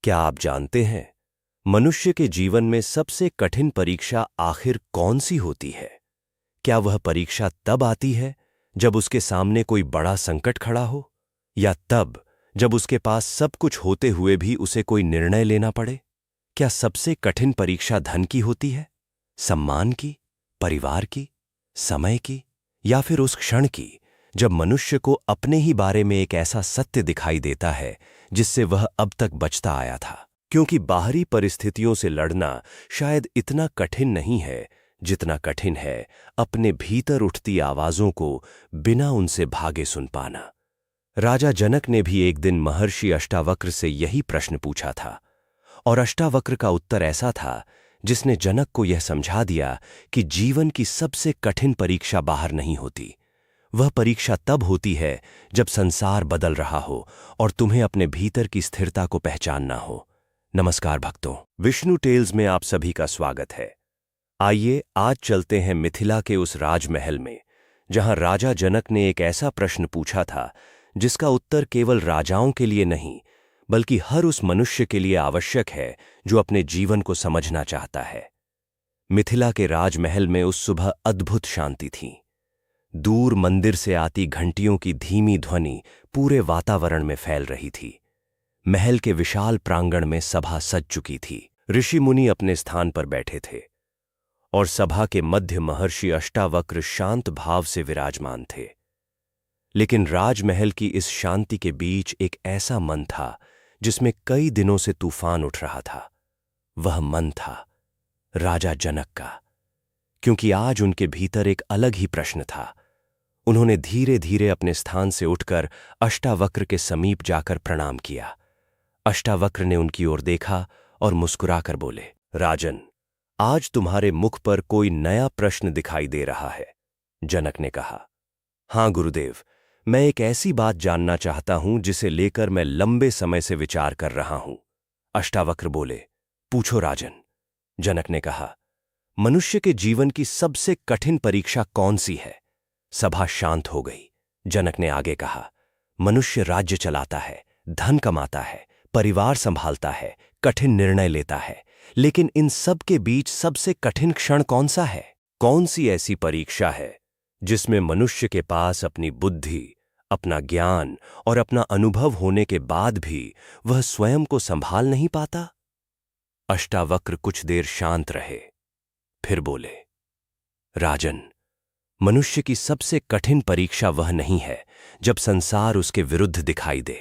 क्या आप जानते हैं मनुष्य के जीवन में सबसे कठिन परीक्षा आखिर कौन सी होती है? क्या वह परीक्षा तब आती है जब उसके सामने कोई बड़ा संकट खड़ा हो, या तब जब उसके पास सब कुछ होते हुए भी उसे कोई निर्णय लेना पड़े? क्या सबसे कठिन परीक्षा धन की होती है, सम्मान की, परिवार की, समय की, या फिर उस क्षण की जब मनुष्य को अपने ही बारे में एक ऐसा सत्य दिखाई देता है जिससे वह अब तक बचता आया था? क्योंकि बाहरी परिस्थितियों से लड़ना शायद इतना कठिन नहीं है जितना कठिन है अपने भीतर उठती आवाजों को बिना उनसे भागे सुन पाना। राजा जनक ने भी एक दिन महर्षि अष्टावक्र से यही प्रश्न पूछा था, और अष्टावक्र का उत्तर ऐसा था जिसने जनक को यह समझा दिया कि जीवन की सबसे कठिन परीक्षा बाहर नहीं होती। वह परीक्षा तब होती है जब संसार बदल रहा हो और तुम्हें अपने भीतर की स्थिरता को पहचानना हो। नमस्कार भक्तों, विष्णु टेल्स में आप सभी का स्वागत है। आइए आज चलते हैं मिथिला के उस राजमहल में जहां राजा जनक ने एक ऐसा प्रश्न पूछा था जिसका उत्तर केवल राजाओं के लिए नहीं बल्कि हर उस मनुष्य के लिए आवश्यक है जो अपने जीवन को समझना चाहता है। मिथिला के राजमहल में उस सुबह अद्भुत शांति थी। दूर मंदिर से आती घंटियों की धीमी ध्वनि पूरे वातावरण में फैल रही थी। महल के विशाल प्रांगण में सभा सज चुकी थी। ऋषि मुनि अपने स्थान पर बैठे थे और सभा के मध्य महर्षि अष्टावक्र शांत भाव से विराजमान थे। लेकिन राजमहल की इस शांति के बीच एक ऐसा मन था जिसमें कई दिनों से तूफान उठ रहा था। वह मन था राजा जनक का, क्योंकि आज उनके भीतर एक अलग ही प्रश्न था। उन्होंने धीरे धीरे अपने स्थान से उठकर अष्टावक्र के समीप जाकर प्रणाम किया। अष्टावक्र ने उनकी ओर देखा और मुस्कुराकर बोले, राजन, आज तुम्हारे मुख पर कोई नया प्रश्न दिखाई दे रहा है। जनक ने कहा, हां गुरुदेव, मैं एक ऐसी बात जानना चाहता हूं जिसे लेकर मैं लंबे समय से विचार कर रहा हूं। अष्टावक्र बोले, पूछो राजन। जनक ने कहा, मनुष्य के जीवन की सबसे कठिन परीक्षा कौन सी है? सभा शांत हो गई। जनक ने आगे कहा, मनुष्य राज्य चलाता है, धन कमाता है, परिवार संभालता है, कठिन निर्णय लेता है, लेकिन इन सब के बीच सबसे कठिन क्षण कौन सा है? कौन सी ऐसी परीक्षा है जिसमें मनुष्य के पास अपनी बुद्धि, अपना ज्ञान और अपना अनुभव होने के बाद भी वह स्वयं को संभाल नहीं पाता? अष्टावक्र कुछ देर शांत रहे, फिर बोले, राजन, मनुष्य की सबसे कठिन परीक्षा वह नहीं है जब संसार उसके विरुद्ध दिखाई दे।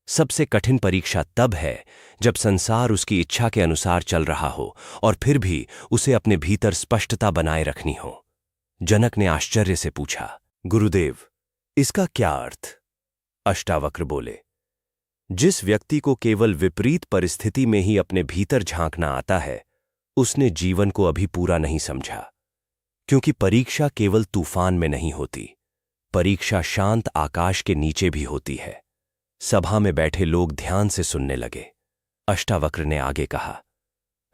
सबसे कठिन परीक्षा तब है जब संसार उसकी इच्छा के अनुसार चल रहा हो और फिर भी उसे अपने भीतर स्पष्टता बनाए रखनी हो। जनक ने आश्चर्य से पूछा, गुरुदेव, इसका क्या अर्थ? अष्टावक्र बोले, जिस व्यक्ति को केवल विपरीत परिस्थिति में ही अपने भीतर झांकना आता है उसने जीवन को अभी पूरा नहीं समझा। क्योंकि परीक्षा केवल तूफान में नहीं होती, परीक्षा शांत आकाश के नीचे भी होती है। सभा में बैठे लोग ध्यान से सुनने लगे। अष्टावक्र ने आगे कहा,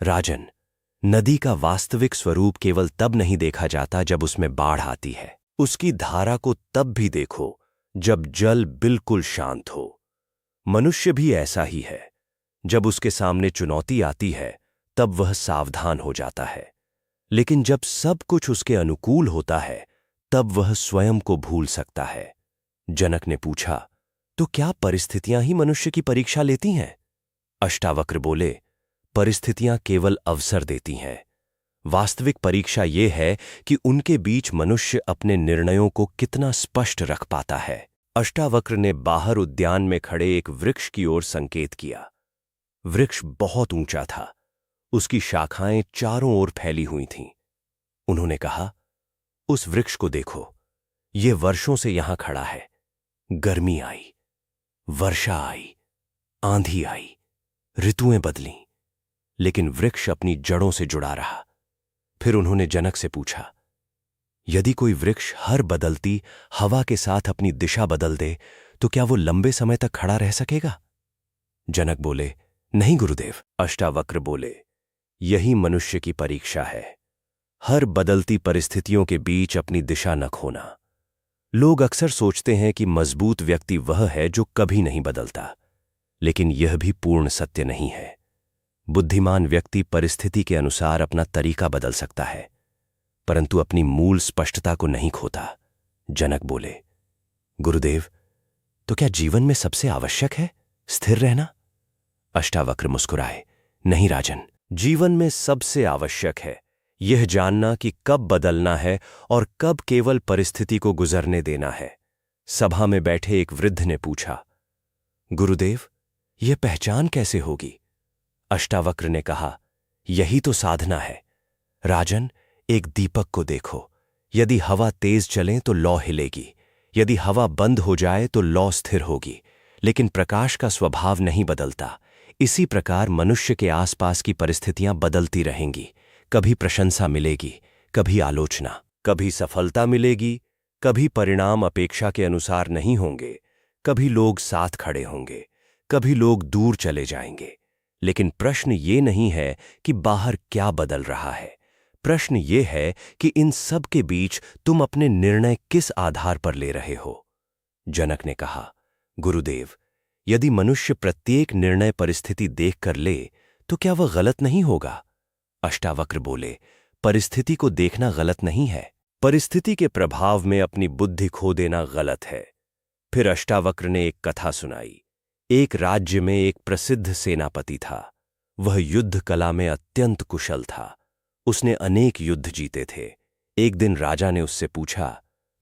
राजन, नदी का वास्तविक स्वरूप केवल तब नहीं देखा जाता जब उसमें बाढ़ आती है। उसकी धारा को तब भी देखो जब जल बिल्कुल शांत हो। मनुष्य भी ऐसा ही है। जब उसके सामने चुनौती आती है तब वह सावधान हो जाता है, लेकिन जब सब कुछ उसके अनुकूल होता है तब वह स्वयं को भूल सकता है। जनक ने पूछा, तो क्या परिस्थितियां ही मनुष्य की परीक्षा लेती हैं? अष्टावक्र बोले, परिस्थितियां केवल अवसर देती हैं। वास्तविक परीक्षा यह है कि उनके बीच मनुष्य अपने निर्णयों को कितना स्पष्ट रख पाता है। अष्टावक्र ने बाहर उद्यान में खड़े एक वृक्ष की ओर संकेत किया। वृक्ष बहुत ऊंचा था, उसकी शाखाएं चारों ओर फैली हुई थीं। उन्होंने कहा, उस वृक्ष को देखो, ये वर्षों से यहां खड़ा है। गर्मी आई, वर्षा आई, आंधी आई, ऋतुएं बदलीं, लेकिन वृक्ष अपनी जड़ों से जुड़ा रहा। फिर उन्होंने जनक से पूछा, यदि कोई वृक्ष हर बदलती हवा के साथ अपनी दिशा बदल दे तो क्या वो लंबे समय तक खड़ा रह सकेगा? जनक बोले, नहीं गुरुदेव। अष्टावक्र बोले, यही मनुष्य की परीक्षा है, हर बदलती परिस्थितियों के बीच अपनी दिशा न खोना। लोग अक्सर सोचते हैं कि मजबूत व्यक्ति वह है जो कभी नहीं बदलता, लेकिन यह भी पूर्ण सत्य नहीं है। बुद्धिमान व्यक्ति परिस्थिति के अनुसार अपना तरीका बदल सकता है, परंतु अपनी मूल स्पष्टता को नहीं खोता। जनक बोले, गुरुदेव, तो क्या जीवन में सबसे आवश्यक है स्थिर रहना? अष्टावक्र मुस्कुराए, नहीं राजन, जीवन में सबसे आवश्यक है यह जानना कि कब बदलना है और कब केवल परिस्थिति को गुजरने देना है। सभा में बैठे एक वृद्ध ने पूछा, गुरुदेव, यह पहचान कैसे होगी? अष्टावक्र ने कहा, यही तो साधना है। राजन, एक दीपक को देखो, यदि हवा तेज चले तो लौ हिलेगी, यदि हवा बंद हो जाए तो लौ स्थिर होगी, लेकिन प्रकाश का स्वभाव नहीं बदलता। इसी प्रकार मनुष्य के आसपास की परिस्थितियां बदलती रहेंगी। कभी प्रशंसा मिलेगी, कभी आलोचना, कभी सफलता मिलेगी, कभी परिणाम अपेक्षा के अनुसार नहीं होंगे, कभी लोग साथ खड़े होंगे, कभी लोग दूर चले जाएंगे। लेकिन प्रश्न ये नहीं है कि बाहर क्या बदल रहा है, प्रश्न ये है कि इन सब के बीच तुम अपने निर्णय किस आधार पर ले रहे हो। जनक ने कहा, गुरुदेव, यदि मनुष्य प्रत्येक निर्णय परिस्थिति देखकर ले तो क्या वह गलत नहीं होगा? अष्टावक्र बोले, परिस्थिति को देखना गलत नहीं है, परिस्थिति के प्रभाव में अपनी बुद्धि खो देना गलत है। फिर अष्टावक्र ने एक कथा सुनाई। एक राज्य में एक प्रसिद्ध सेनापति था। वह युद्ध कला में अत्यंत कुशल था। उसने अनेक युद्ध जीते थे। एक दिन राजा ने उससे पूछा,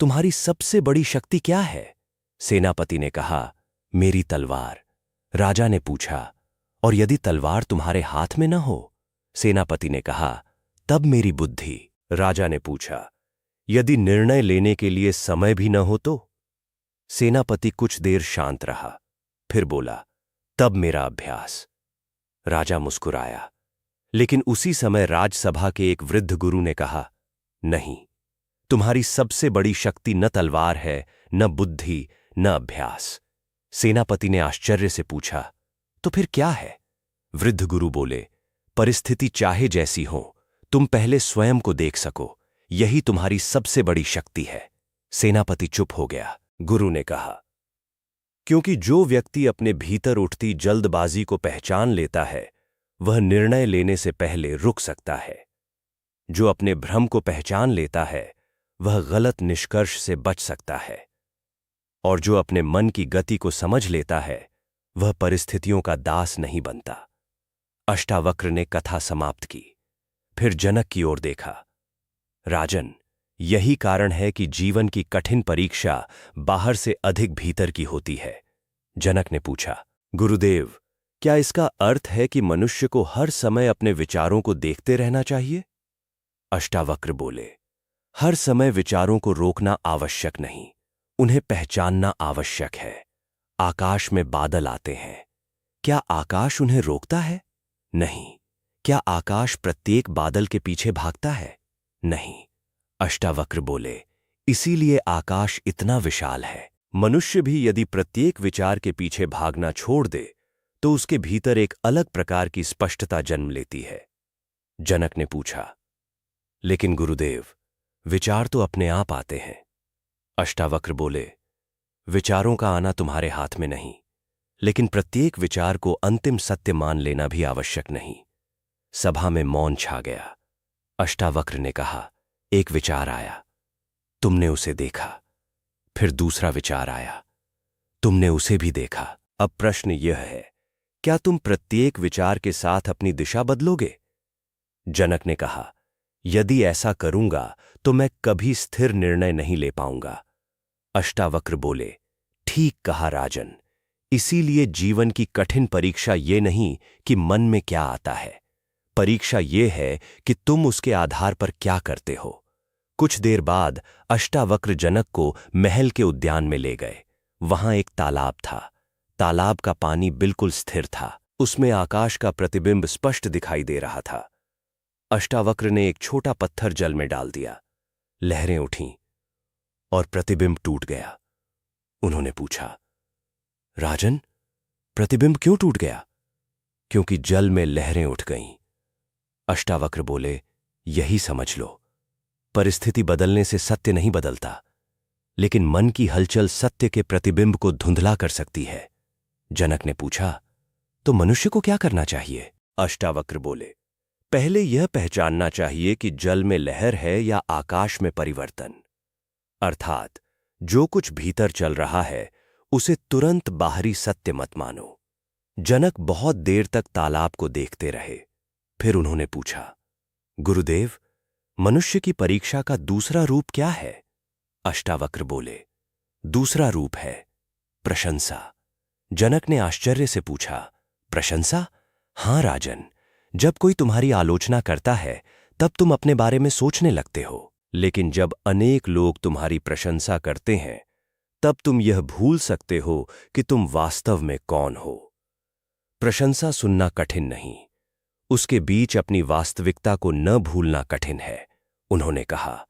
तुम्हारी सबसे बड़ी शक्ति क्या है? सेनापति ने कहा, मेरी तलवार। राजा ने पूछा, और यदि तलवार तुम्हारे हाथ में न हो? सेनापति ने कहा, तब मेरी बुद्धि। राजा ने पूछा, यदि निर्णय लेने के लिए समय भी न हो तो? सेनापति कुछ देर शांत रहा, फिर बोला, तब मेरा अभ्यास। राजा मुस्कुराया, लेकिन उसी समय राजसभा के एक वृद्ध गुरु ने कहा, नहीं, तुम्हारी सबसे बड़ी शक्ति न तलवार है, न बुद्धि, न अभ्यास। सेनापति ने आश्चर्य से पूछा, तो फिर क्या है? वृद्ध गुरु बोले, परिस्थिति चाहे जैसी हो, तुम पहले स्वयं को देख सको, यही तुम्हारी सबसे बड़ी शक्ति है। सेनापति चुप हो गया। गुरु ने कहा, क्योंकि जो व्यक्ति अपने भीतर उठती जल्दबाजी को पहचान लेता है, वह निर्णय लेने से पहले रुक सकता है। जो अपने भ्रम को पहचान लेता है, वह गलत निष्कर्ष से बच सकता है। और जो अपने मन की गति को समझ लेता है, वह परिस्थितियों का दास नहीं बनता। अष्टावक्र ने कथा समाप्त की। फिर जनक की ओर देखा। राजन, यही कारण है कि जीवन की कठिन परीक्षा बाहर से अधिक भीतर की होती है। जनक ने पूछा, गुरुदेव, क्या इसका अर्थ है कि मनुष्य को हर समय अपने विचारों को देखते रहना चाहिए? अष्टावक्र बोले, हर समय विचारों को रोकना आवश्यक नहीं, उन्हें पहचानना आवश्यक है। आकाश में बादल आते हैं, क्या आकाश उन्हें रोकता है? नहीं। क्या आकाश प्रत्येक बादल के पीछे भागता है? नहीं। अष्टावक्र बोले, इसीलिए आकाश इतना विशाल है। मनुष्य भी यदि प्रत्येक विचार के पीछे भागना छोड़ दे तो उसके भीतर एक अलग प्रकार की स्पष्टता जन्म लेती है। जनक ने पूछा, लेकिन गुरुदेव, विचार तो अपने आप आते हैं। अष्टावक्र बोले, विचारों का आना तुम्हारे हाथ में नहीं, लेकिन प्रत्येक विचार को अंतिम सत्य मान लेना भी आवश्यक नहीं। सभा में मौन छा गया। अष्टावक्र ने कहा, एक विचार आया, तुमने उसे देखा। फिर दूसरा विचार आया, तुमने उसे भी देखा। अब प्रश्न यह है, क्या तुम प्रत्येक विचार के साथ अपनी दिशा बदलोगे? जनक ने कहा, यदि ऐसा करूंगा तो मैं कभी स्थिर निर्णय नहीं ले पाऊंगा। अष्टावक्र बोले, ठीक कहा राजन, इसीलिए जीवन की कठिन परीक्षा ये नहीं कि मन में क्या आता है, परीक्षा ये है कि तुम उसके आधार पर क्या करते हो। कुछ देर बाद अष्टावक्र जनक को महल के उद्यान में ले गए। वहां एक तालाब था। तालाब का पानी बिल्कुल स्थिर था, उसमें आकाश का प्रतिबिंब स्पष्ट दिखाई दे रहा था। अष्टावक्र ने एक छोटा पत्थर जल में डाल दिया, लहरें उठीं और प्रतिबिंब टूट गया। उन्होंने पूछा, राजन, प्रतिबिंब क्यों टूट गया? क्योंकि जल में लहरें उठ गईं। अष्टावक्र बोले, यही समझ लो, परिस्थिति बदलने से सत्य नहीं बदलता, लेकिन मन की हलचल सत्य के प्रतिबिंब को धुंधला कर सकती है। जनक ने पूछा, तो मनुष्य को क्या करना चाहिए? अष्टावक्र बोले, पहले यह पहचानना चाहिए कि जल में लहर है या आकाश में परिवर्तन। अर्थात जो कुछ भीतर चल रहा है उसे तुरंत बाहरी सत्य मत मानो। जनक बहुत देर तक तालाब को देखते रहे। फिर उन्होंने पूछा, गुरुदेव, मनुष्य की परीक्षा का दूसरा रूप क्या है? अष्टावक्र बोले, दूसरा रूप है प्रशंसा। जनक ने आश्चर्य से पूछा, प्रशंसा? हां राजन, जब कोई तुम्हारी आलोचना करता है तब तुम अपने बारे में सोचने लगते हो, लेकिन जब अनेक लोग तुम्हारी प्रशंसा करते हैं तब तुम यह भूल सकते हो कि तुम वास्तव में कौन हो। प्रशंसा सुनना कठिन नहीं, उसके बीच अपनी वास्तविकता को न भूलना कठिन है। उन्होंने कहा,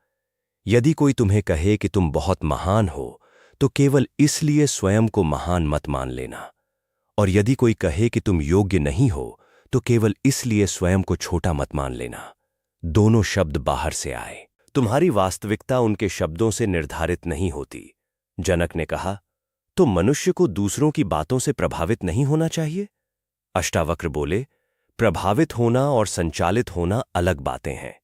यदि कोई तुम्हें कहे कि तुम बहुत महान हो तो केवल इसलिए स्वयं को महान मत मान लेना, और यदि कोई कहे कि तुम योग्य नहीं हो तो केवल इसलिए स्वयं को छोटा मत मान लेना। दोनों शब्द बाहर से आए, तुम्हारी वास्तविकता उनके शब्दों से निर्धारित नहीं होती। जनक ने कहा, तो मनुष्य को दूसरों की बातों से प्रभावित नहीं होना चाहिए? अष्टावक्र बोले, प्रभावित होना और संचालित होना अलग बातें हैं।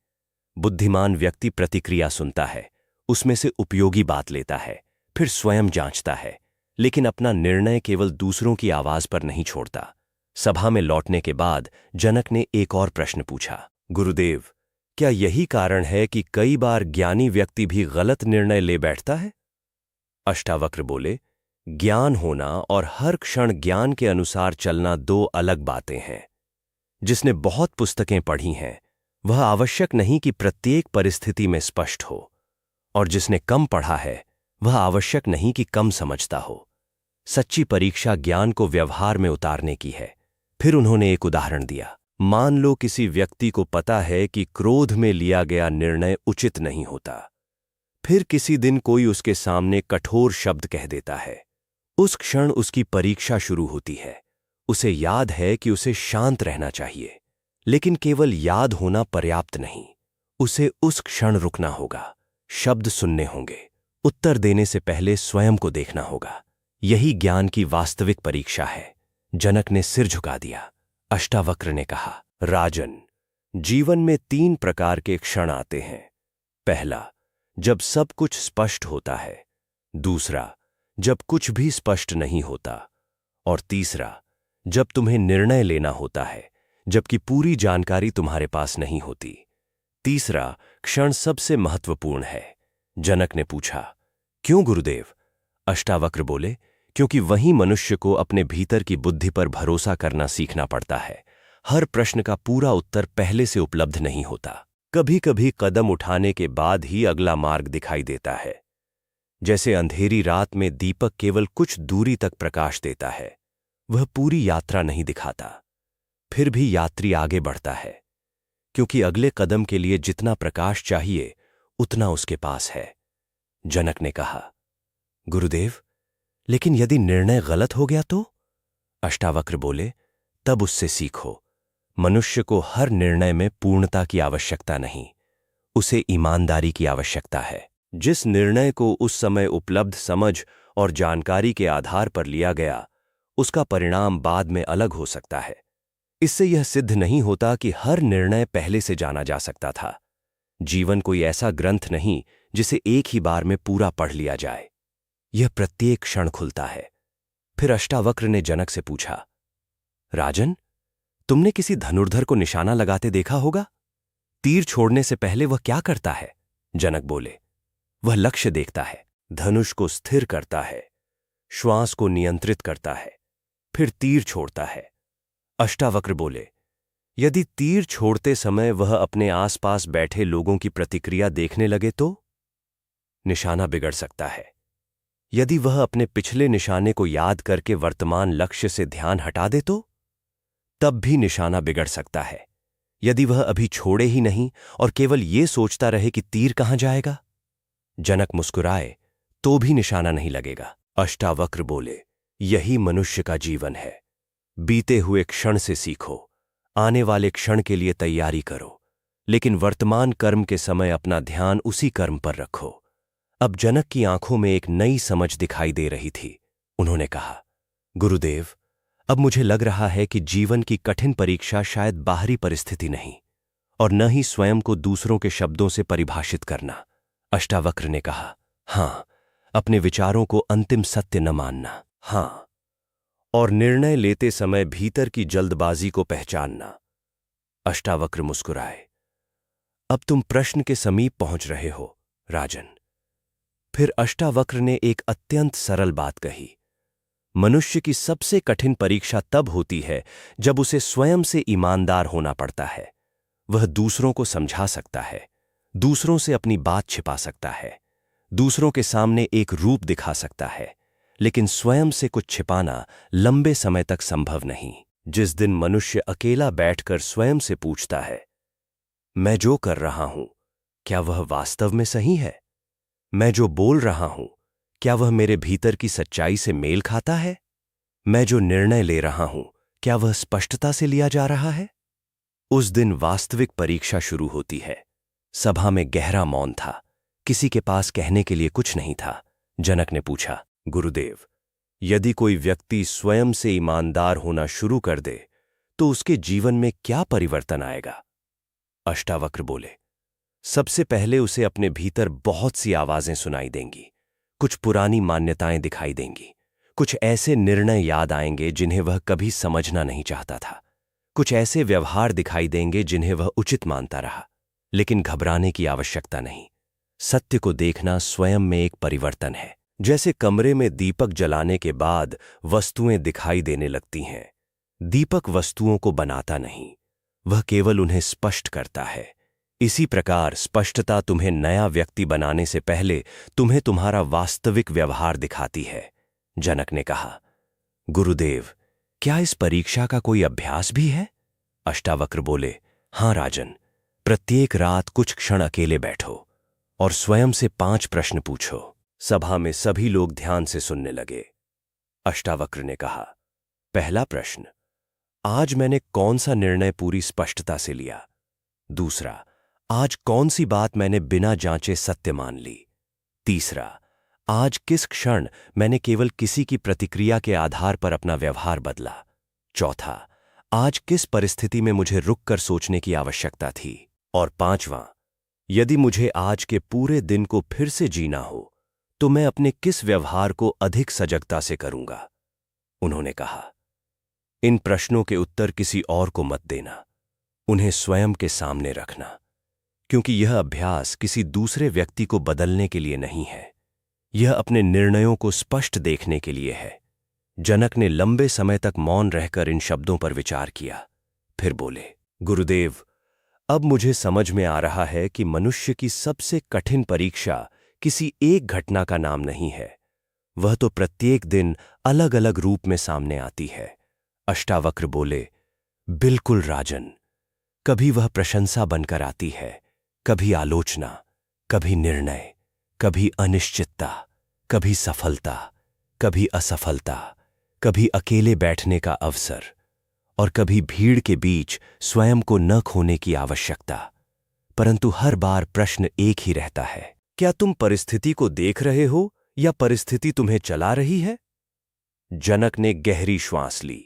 बुद्धिमान व्यक्ति प्रतिक्रिया सुनता है, उसमें से उपयोगी बात लेता है, फिर स्वयं जांचता है, लेकिन अपना निर्णय केवल दूसरों की आवाज पर नहीं छोड़ता। सभा में लौटने के बाद जनक ने एक और प्रश्न पूछा, गुरुदेव, क्या यही कारण है कि कई बार ज्ञानी व्यक्ति भी गलत निर्णय ले बैठता है? अष्टावक्र बोले, ज्ञान होना और हर क्षण ज्ञान के अनुसार चलना दो अलग बातें हैं। जिसने बहुत पुस्तकें पढ़ी हैं वह आवश्यक नहीं कि प्रत्येक परिस्थिति में स्पष्ट हो, और जिसने कम पढ़ा है वह आवश्यक नहीं कि कम समझता हो। सच्ची परीक्षा ज्ञान को व्यवहार में उतारने की है। फिर उन्होंने एक उदाहरण दिया, मान लो किसी व्यक्ति को पता है कि क्रोध में लिया गया निर्णय उचित नहीं होता। फिर किसी दिन कोई उसके सामने कठोर शब्द कह देता है। उस क्षण उसकी परीक्षा शुरू होती है। उसे याद है कि उसे शांत रहना चाहिए, लेकिन केवल याद होना पर्याप्त नहीं, उसे उस क्षण रुकना होगा, शब्द सुनने होंगे, उत्तर देने से पहले स्वयं को देखना होगा। यही ज्ञान की वास्तविक परीक्षा है। जनक ने सिर झुका दिया। अष्टावक्र ने कहा, राजन, जीवन में 3 प्रकार के क्षण आते हैं। पहला, जब सब कुछ स्पष्ट होता है। दूसरा, जब कुछ भी स्पष्ट नहीं होता। और तीसरा, जब तुम्हें निर्णय लेना होता है जबकि पूरी जानकारी तुम्हारे पास नहीं होती। तीसरा क्षण सबसे महत्वपूर्ण है। जनक ने पूछा, क्यों गुरुदेव? अष्टावक्र बोले, क्योंकि वहीं मनुष्य को अपने भीतर की बुद्धि पर भरोसा करना सीखना पड़ता है। हर प्रश्न का पूरा उत्तर पहले से उपलब्ध नहीं होता। कभी कभी कदम उठाने के बाद ही अगला मार्ग दिखाई देता है। जैसे अंधेरी रात में दीपक केवल कुछ दूरी तक प्रकाश देता है, वह पूरी यात्रा नहीं दिखाता। फिर भी यात्री आगे बढ़ता है, क्योंकि अगले कदम के लिए जितना प्रकाश चाहिए उतना उसके पास है। जनक ने कहा, गुरुदेव, लेकिन यदि निर्णय गलत हो गया तो? अष्टावक्र बोले, तब उससे सीखो। मनुष्य को हर निर्णय में पूर्णता की आवश्यकता नहीं, उसे ईमानदारी की आवश्यकता है। जिस निर्णय को उस समय उपलब्ध समझ और जानकारी के आधार पर लिया गया, उसका परिणाम बाद में अलग हो सकता है। इससे यह सिद्ध नहीं होता कि हर निर्णय पहले से जाना जा सकता था। जीवन कोई ऐसा ग्रंथ नहीं जिसे एक ही बार में पूरा पढ़ लिया जाए। यह प्रत्येक क्षण खुलता है। फिर अष्टावक्र ने जनक से पूछा, राजन, तुमने किसी धनुर्धर को निशाना लगाते देखा होगा? तीर छोड़ने से पहले वह क्या करता है? जनक बोले, वह लक्ष्य देखता है, धनुष को स्थिर करता है, श्वास को नियंत्रित करता है, फिर तीर छोड़ता है। अष्टावक्र बोले, यदि तीर छोड़ते समय वह अपने आसपास बैठे लोगों की प्रतिक्रिया देखने लगे तो निशाना बिगड़ सकता है। यदि वह अपने पिछले निशाने को याद करके वर्तमान लक्ष्य से ध्यान हटा दे तो तब भी निशाना बिगड़ सकता है। यदि वह अभी छोड़े ही नहीं और केवल ये सोचता रहे कि तीर कहां जाएगा, जनक मुस्कुराए तो भी निशाना नहीं लगेगा। अष्टावक्र बोले, यही मनुष्य का जीवन है। बीते हुए क्षण से सीखो, आने वाले क्षण के लिए तैयारी करो, लेकिन वर्तमान कर्म के समय अपना ध्यान उसी कर्म पर रखो। अब जनक की आंखों में एक नई समझ दिखाई दे रही थी। उन्होंने कहा, गुरुदेव, अब मुझे लग रहा है कि जीवन की कठिन परीक्षा शायद बाहरी परिस्थिति नहीं और न ही स्वयं को दूसरों के शब्दों से परिभाषित करना। अष्टावक्र ने कहा, हाँ, अपने विचारों को अंतिम सत्य न मानना, हाँ, और निर्णय लेते समय भीतर की जल्दबाजी को पहचानना। अष्टावक्र मुस्कुराए। अब तुम प्रश्न के समीप पहुंच रहे हो, राजन। फिर अष्टावक्र ने एक अत्यंत सरल बात कही, मनुष्य की सबसे कठिन परीक्षा तब होती है जब उसे स्वयं से ईमानदार होना पड़ता है। वह दूसरों को समझा सकता है, दूसरों से अपनी बात छिपा सकता है, दूसरों के सामने एक रूप दिखा सकता है, लेकिन स्वयं से कुछ छिपाना लंबे समय तक संभव नहीं। जिस दिन मनुष्य अकेला बैठकर स्वयं से पूछता है, मैं जो कर रहा हूं, क्या वह वास्तव में सही है? मैं जो बोल रहा हूं, क्या वह मेरे भीतर की सच्चाई से मेल खाता है? मैं जो निर्णय ले रहा हूं, क्या वह स्पष्टता से लिया जा रहा है? उस दिन वास्तविक परीक्षा शुरू होती है। सभा में गहरा मौन था। किसी के पास कहने के लिए कुछ नहीं था। जनक ने पूछा, गुरुदेव, यदि कोई व्यक्ति स्वयं से ईमानदार होना शुरू कर दे तो उसके जीवन में क्या परिवर्तन आएगा? अष्टावक्र बोले, सबसे पहले उसे अपने भीतर बहुत सी आवाजें सुनाई देंगी, कुछ पुरानी मान्यताएं दिखाई देंगी, कुछ ऐसे निर्णय याद आएंगे जिन्हें वह कभी समझना नहीं चाहता था, कुछ ऐसे व्यवहार दिखाई देंगे जिन्हें वह उचित मानता रहा। लेकिन घबराने की आवश्यकता नहीं। सत्य को देखना स्वयं में एक परिवर्तन है। जैसे कमरे में दीपक जलाने के बाद वस्तुएं दिखाई देने लगती हैं। दीपक वस्तुओं को बनाता नहीं, वह केवल उन्हें स्पष्ट करता है। इसी प्रकार स्पष्टता तुम्हें नया व्यक्ति बनाने से पहले तुम्हें तुम्हारा वास्तविक व्यवहार दिखाती है। जनक ने कहा, गुरुदेव, क्या इस परीक्षा का कोई अभ्यास भी है? अष्टावक्र बोले, हां राजन, प्रत्येक रात कुछ क्षण अकेले बैठो और स्वयं से 5 प्रश्न पूछो। सभा में सभी लोग ध्यान से सुनने लगे। अष्टावक्र ने कहा, पहला प्रश्न, आज मैंने कौन सा निर्णय पूरी स्पष्टता से लिया? दूसरा, आज कौन सी बात मैंने बिना जांचे सत्य मान ली? तीसरा, आज किस क्षण मैंने केवल किसी की प्रतिक्रिया के आधार पर अपना व्यवहार बदला? चौथा, आज किस परिस्थिति में मुझे रुककर सोचने की आवश्यकता थी? और पांचवां, यदि मुझे आज के पूरे दिन को फिर से जीना हो तो मैं अपने किस व्यवहार को अधिक सजगता से करूंगा? उन्होंने कहा, इन प्रश्नों के उत्तर किसी और को मत देना, उन्हें स्वयं के सामने रखना, क्योंकि यह अभ्यास किसी दूसरे व्यक्ति को बदलने के लिए नहीं है, यह अपने निर्णयों को स्पष्ट देखने के लिए है। जनक ने लंबे समय तक मौन रहकर इन शब्दों पर विचार किया। फिर बोले, गुरुदेव, अब मुझे समझ में आ रहा है कि मनुष्य की सबसे कठिन परीक्षा किसी एक घटना का नाम नहीं है, वह तो प्रत्येक दिन अलग अलग रूप में सामने आती है। अष्टावक्र बोले, बिल्कुल राजन, कभी वह प्रशंसा बनकर आती है, कभी आलोचना, कभी निर्णय, कभी अनिश्चितता, कभी सफलता, कभी असफलता, कभी अकेले बैठने का अवसर और कभी भीड़ के बीच स्वयं को न खोने की आवश्यकता। परंतु हर बार प्रश्न एक ही रहता है, क्या तुम परिस्थिति को देख रहे हो या परिस्थिति तुम्हें चला रही है? जनक ने गहरी श्वास ली।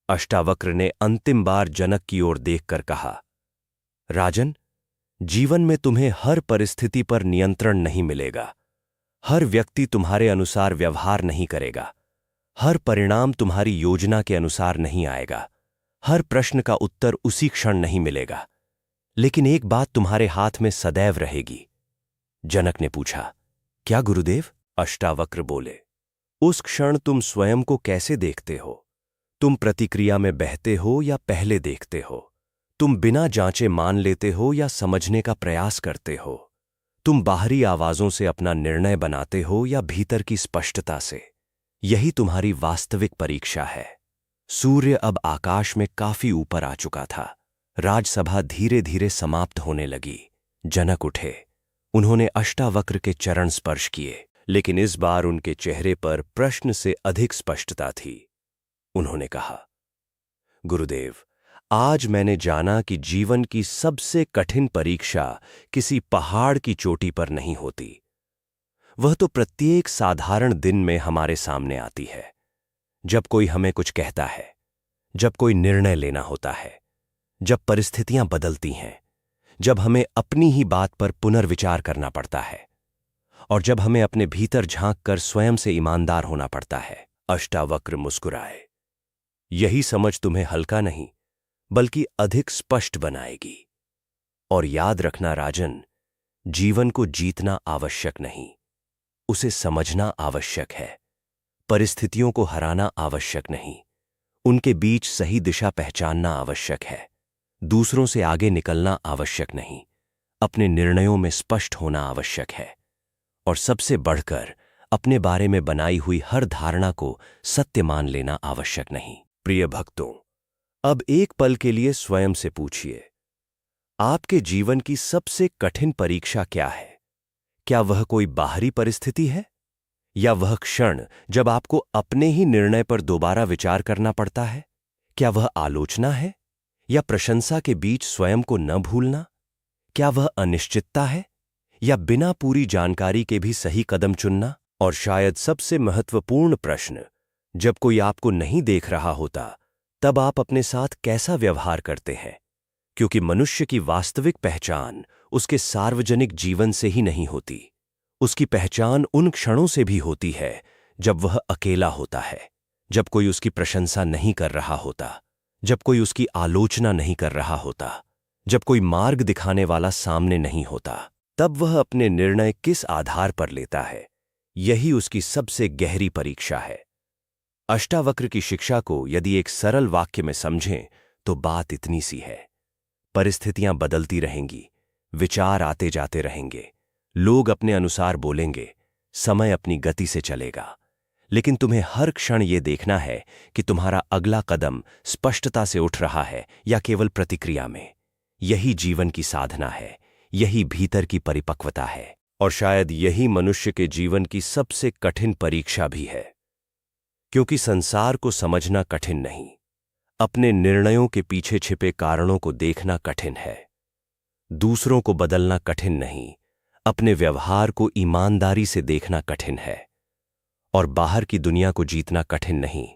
अष्टावक्र ने अंतिम बार जनक की ओर देखकर कहा, राजन, जीवन में तुम्हें हर परिस्थिति पर नियंत्रण नहीं मिलेगा, हर व्यक्ति तुम्हारे अनुसार व्यवहार नहीं करेगा, हर परिणाम तुम्हारी योजना के अनुसार नहीं आएगा, हर प्रश्न का उत्तर उसी क्षण नहीं मिलेगा, लेकिन एक बात तुम्हारे हाथ में सदैव रहेगी। जनक ने पूछा, क्या गुरुदेव? अष्टावक्र बोले, उस क्षण तुम स्वयं को कैसे देखते हो? तुम प्रतिक्रिया में बहते हो या पहले देखते हो? तुम बिना जांचे मान लेते हो या समझने का प्रयास करते हो? तुम बाहरी आवाजों से अपना निर्णय बनाते हो या भीतर की स्पष्टता से? यही तुम्हारी वास्तविक परीक्षा है। सूर्य अब आकाश में काफी ऊपर आ चुका था। राजसभा धीरे धीरे समाप्त होने लगी। जनक उठे। उन्होंने अष्टावक्र के चरण स्पर्श किए, लेकिन इस बार उनके चेहरे पर प्रश्न से अधिक स्पष्टता थी। उन्होंने कहा, गुरुदेव, आज मैंने जाना कि जीवन की सबसे कठिन परीक्षा किसी पहाड़ की चोटी पर नहीं होती, वह तो प्रत्येक साधारण दिन में हमारे सामने आती है। जब कोई हमें कुछ कहता है, जब कोई निर्णय लेना होता है, जब परिस्थितियां बदलती हैं, जब हमें अपनी ही बात पर पुनर्विचार करना पड़ता है और जब हमें अपने भीतर झांककर स्वयं से ईमानदार होना पड़ता है। अष्टावक्र मुस्कुराए। यही समझ तुम्हें हल्का नहीं बल्कि अधिक स्पष्ट बनाएगी। और याद रखना राजन, जीवन को जीतना आवश्यक नहीं, उसे समझना आवश्यक है। परिस्थितियों को हराना आवश्यक नहीं, उनके बीच सही दिशा पहचानना आवश्यक है। दूसरों से आगे निकलना आवश्यक नहीं, अपने निर्णयों में स्पष्ट होना आवश्यक है। और सबसे बढ़कर अपने बारे में बनाई हुई हर धारणा को सत्य मान लेना आवश्यक नहीं। प्रिय भक्तों, अब एक पल के लिए स्वयं से पूछिए, आपके जीवन की सबसे कठिन परीक्षा क्या है? क्या वह कोई बाहरी परिस्थिति है या वह क्षण जब आपको अपने ही निर्णय पर दोबारा विचार करना पड़ता है? क्या वह आलोचना है या प्रशंसा के बीच स्वयं को न भूलना? क्या वह अनिश्चितता है या बिना पूरी जानकारी के भी सही कदम चुनना? और शायद सबसे महत्वपूर्ण प्रश्न, जब कोई आपको नहीं देख रहा होता तब आप अपने साथ कैसा व्यवहार करते हैं? क्योंकि मनुष्य की वास्तविक पहचान उसके सार्वजनिक जीवन से ही नहीं होती, उसकी पहचान उन क्षणों से भी होती है जब वह अकेला होता है, जब कोई उसकी प्रशंसा नहीं कर रहा होता, जब कोई उसकी आलोचना नहीं कर रहा होता, जब कोई मार्ग दिखाने वाला सामने नहीं होता। तब वह अपने निर्णय किस आधार पर लेता है, यही उसकी सबसे गहरी परीक्षा है। अष्टावक्र की शिक्षा को यदि एक सरल वाक्य में समझें तो बात इतनी सी है, परिस्थितियां बदलती रहेंगी, विचार आते जाते रहेंगे, लोग अपने अनुसार बोलेंगे, समय अपनी गति से चलेगा, लेकिन तुम्हें हर क्षण ये देखना है कि तुम्हारा अगला कदम स्पष्टता से उठ रहा है या केवल प्रतिक्रिया में। यही जीवन की साधना है, यही भीतर की परिपक्वता है, और शायद यही मनुष्य के जीवन की सबसे कठिन परीक्षा भी है। क्योंकि संसार को समझना कठिन नहीं, अपने निर्णयों के पीछे छिपे कारणों को देखना कठिन है। दूसरों को बदलना कठिन नहीं, अपने व्यवहार को ईमानदारी से देखना कठिन है। और बाहर की दुनिया को जीतना कठिन नहीं,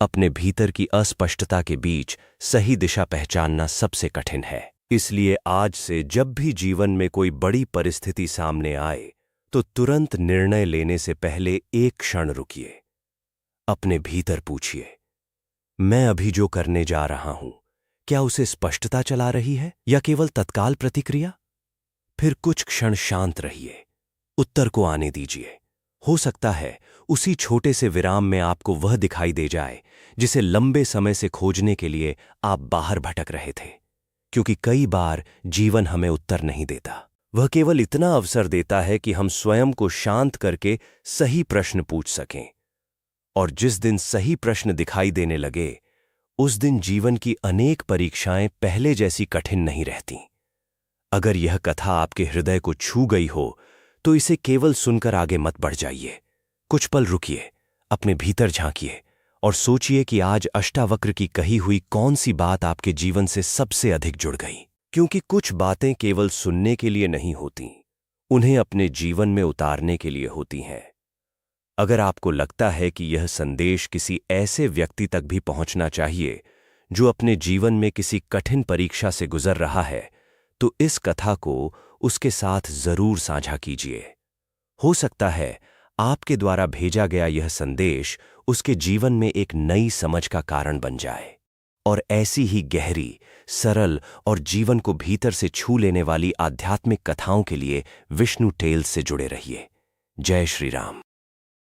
अपने भीतर की अस्पष्टता के बीच सही दिशा पहचानना सबसे कठिन है। इसलिए आज से जब भी जीवन में कोई बड़ी परिस्थिति सामने आए तो तुरंत निर्णय लेने से पहले एक क्षण रुकिए, अपने भीतर पूछिए, मैं अभी जो करने जा रहा हूं क्या उसे स्पष्टता चला रही है या केवल तत्काल प्रतिक्रिया? फिर कुछ क्षण शांत रहिए, उत्तर को आने दीजिए। हो सकता है उसी छोटे से विराम में आपको वह दिखाई दे जाए जिसे लंबे समय से खोजने के लिए आप बाहर भटक रहे थे। क्योंकि कई बार जीवन हमें उत्तर नहीं देता, वह केवल इतना अवसर देता है कि हम स्वयं को शांत करके सही प्रश्न पूछ सकें। और जिस दिन सही प्रश्न दिखाई देने लगे, उस दिन जीवन की अनेक परीक्षाएं पहले जैसी कठिन नहीं रहती। अगर यह कथा आपके हृदय को छू गई हो तो इसे केवल सुनकर आगे मत बढ़ जाइए। कुछ पल रुकिए, अपने भीतर झांकिए और सोचिए कि आज अष्टावक्र की कही हुई कौन सी बात आपके जीवन से सबसे अधिक जुड़ गई। क्योंकि कुछ बातें केवल सुनने के लिए नहीं होती, उन्हें अपने जीवन में उतारने के लिए होती हैं। अगर आपको लगता है कि यह संदेश किसी ऐसे व्यक्ति तक भी पहुंचना चाहिए जो अपने जीवन में किसी कठिन परीक्षा से गुजर रहा है, तो इस कथा को उसके साथ जरूर साझा कीजिए। हो सकता है आपके द्वारा भेजा गया यह संदेश उसके जीवन में एक नई समझ का कारण बन जाए। और ऐसी ही गहरी, सरल और जीवन को भीतर से छू लेने वाली आध्यात्मिक कथाओं के लिए विष्णु टेल्स से जुड़े रहिए। जय श्री राम।